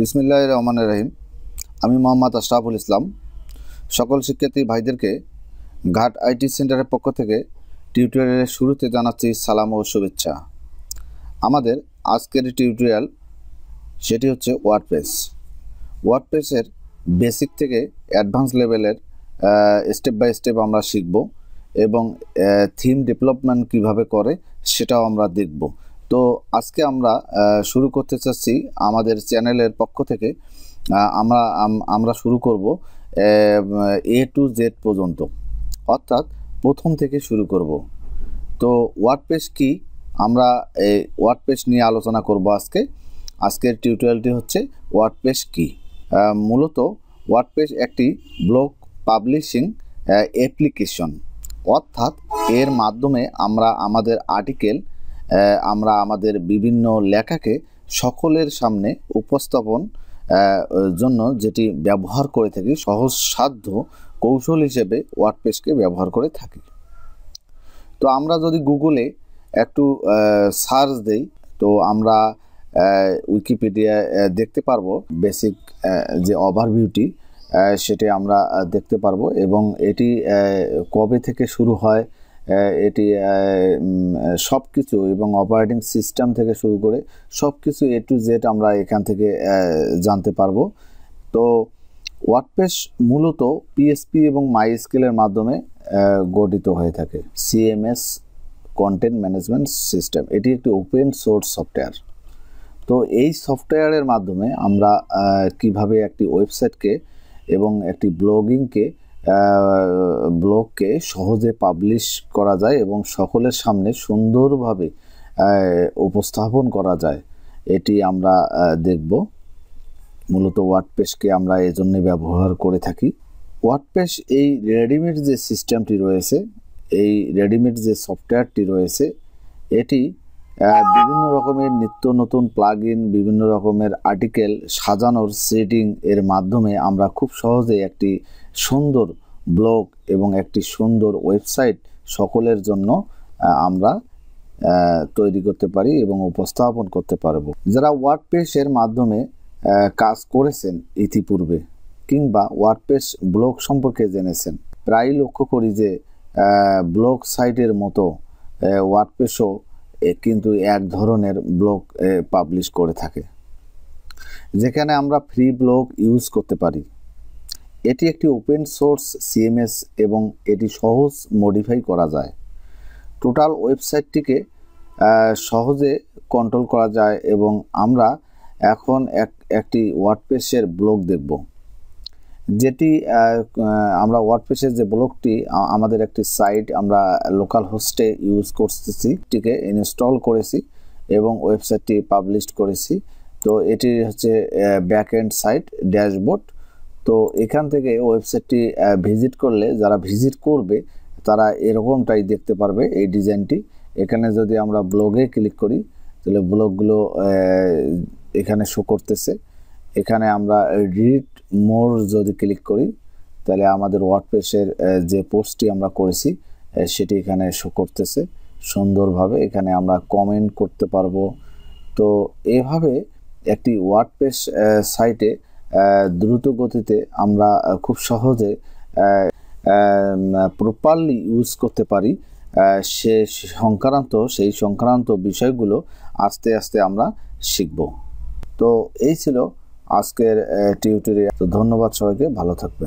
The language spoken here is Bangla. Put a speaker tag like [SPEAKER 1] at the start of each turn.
[SPEAKER 1] বিসমিল্লাহির রহমানির রহিম। আমি মোহাম্মদ আশরাফুল ইসলাম। সকল শিক্ষার্থী ভাইদেরকে ঘাট আইটি সেন্টারের পক্ষ থেকে টিউটোরিয়ালের শুরুতে জানাচ্ছি সালাম ও শুভেচ্ছা। আমাদের আজকের টিউটোরিয়াল সেটি হচ্ছে ওয়ার্ডপ্রেসের বেসিক থেকে অ্যাডভান্স লেভেলের স্টেপ বাই স্টেপ আমরা শিখব এবং থিম ডেভেলপমেন্ট কিভাবে করে সেটাও আমরা দেখব। তো আজকে আমরা শুরু করতে চাচ্ছি আমাদের চ্যানেলের পক্ষ থেকে আমরা শুরু করব A to Z পর্যন্ত, অর্থাৎ প্রথম থেকে শুরু করব। তো ওয়ার্ডপ্রেস কি, আমরা এই ওয়ার্ডপ্রেস নিয়ে আলোচনা করব আজকের টিউটোরিয়ালটি হচ্ছে ওয়ার্ডপ্রেস কি। মূলত ওয়ার্ডপ্রেস একটি ব্লগ পাবলিশিং অ্যাপ্লিকেশন, অর্থাৎ এর মাধ্যমে আমরা আমাদের আর্টিকেল, আমরা আমাদের বিভিন্ন লেখাকে সকলের সামনে উপস্থাপন জন্য যেটি ব্যবহার করে থাকি, সহজসাধ্য কৌশল হিসেবে ওয়ার্ডপ্রেসকে ব্যবহার করে থাকি। তো আমরা যদি গুগলে একটু সার্চ দেই, তো আমরা উইকিপিডিয়া দেখতে পারবো বেসিক যে ওভারভিউটি সেটি আমরা দেখতে পারবো এবং এটি কবে থেকে শুরু হয়, এটি সব কিছু এবং অপারেটিং সিস্টেম থেকে শুরু করে সব কিছু A to Z আমরা এখান থেকে জানতে পারবো। তো ওয়ার্ডপ্রেস মূলত PHP এবং MySQL-এর মাধ্যমে গঠিত হয়ে থাকে। CMS কন্টেন্ট ম্যানেজমেন্ট সিস্টেম, এটি একটি ওপেন সোর্স সফটওয়্যার। তো এই সফটওয়্যারের মাধ্যমে আমরা কিভাবে একটি ওয়েবসাইটকে এবং একটি ব্লগকে সহজে পাবলিশ করা যায় এবং সকলের সামনে সুন্দরভাবে উপস্থাপন করা যায়, এটি আমরা দেখব। মূলত ওয়ার্ডপ্রেসকে আমরা এজন্য ব্যবহার করে থাকি। ওয়ার্ডপ্রেস এই রেডিমেড যে সিস্টেমটি রয়েছে, এই রেডিমেড যে সফটওয়্যারটি রয়েছে, এটি বিভিন্ন রকমের নিত্য নতুন প্লাগইন, বিভিন্ন রকমের আর্টিকেল সাজানোর সেটিং এর মাধ্যমে আমরা খুব সহজে একটি সুন্দর ব্লগ এবং একটি সুন্দর ওয়েবসাইট সকলের জন্য আমরা তৈরি করতে পারি এবং উপস্থাপন করতে পারবো। যারা ওয়ার্ডপ্রেসের মাধ্যমে কাজ করেছেন ইতিপূর্বে কিংবা ওয়ার্ডপ্রেস ব্লগ সম্পর্কে জেনেছেন, প্রায় লক্ষ্য করি যে ব্লগ সাইটের মতো ওয়ার্ডপ্রেসও কিন্তু এক ধরনের ব্লগ পাবলিশ করে থাকে, যেখানে আমরা ফ্রি ব্লগ ইউজ করতে পারি। এটি একটি ওপেন সোর্স CMS এবং এটি সহজ মডিফাই করা যায়। টোটাল ওয়েবসাইটটিকে সহজে কন্ট্রোল করা যায় এবং আমরা এখন একটি ওয়ার্ডপ্রেসের ব্লগ দেখব, যেটি আমরা ওয়ার্ডপ্রেসের যে ব্লগটি আমাদের একটি সাইট আমরা লোকাল হোস্টে ইউজ করতেছি, এটিকে ইনস্টল করেছি এবং ওয়েবসাইটটি পাবলিশ করেছি। তো এটি হচ্ছে ব্যাক এন্ড সাইট ড্যাশবোর্ড। তো এখান থেকে ওয়েবসাইটটি ভিজিট করলে, যারা ভিজিট করবে তারা এরকমটাই দেখতে পারবে এই ডিজাইনটি। এখানে যদি আমরা ব্লগে ক্লিক করি তাহলে ব্লগগুলো এখানে শো করতেছে। এখানে আমরা রিড মোর যদি ক্লিক করি তাহলে আমাদের ওয়ার্ডপ্রেসের যে পোস্টটি আমরা করেছি সেটি এখানে শো করতেছে সুন্দরভাবে। এখানে আমরা কমেন্ট করতে পারবো। তো এভাবে একটি ওয়ার্ডপ্রেস সাইটে দ্রুত গতিতে আমরা খুব সহজে প্রপারলি ইউজ করতে পারি। সেই সংক্রান্ত বিষয়গুলো আস্তে আস্তে আমরা শিখব। তো এই ছিল আজকের টিউটোরিয়াল। তো ধন্যবাদ সবাইকে, ভালো থাকবেন।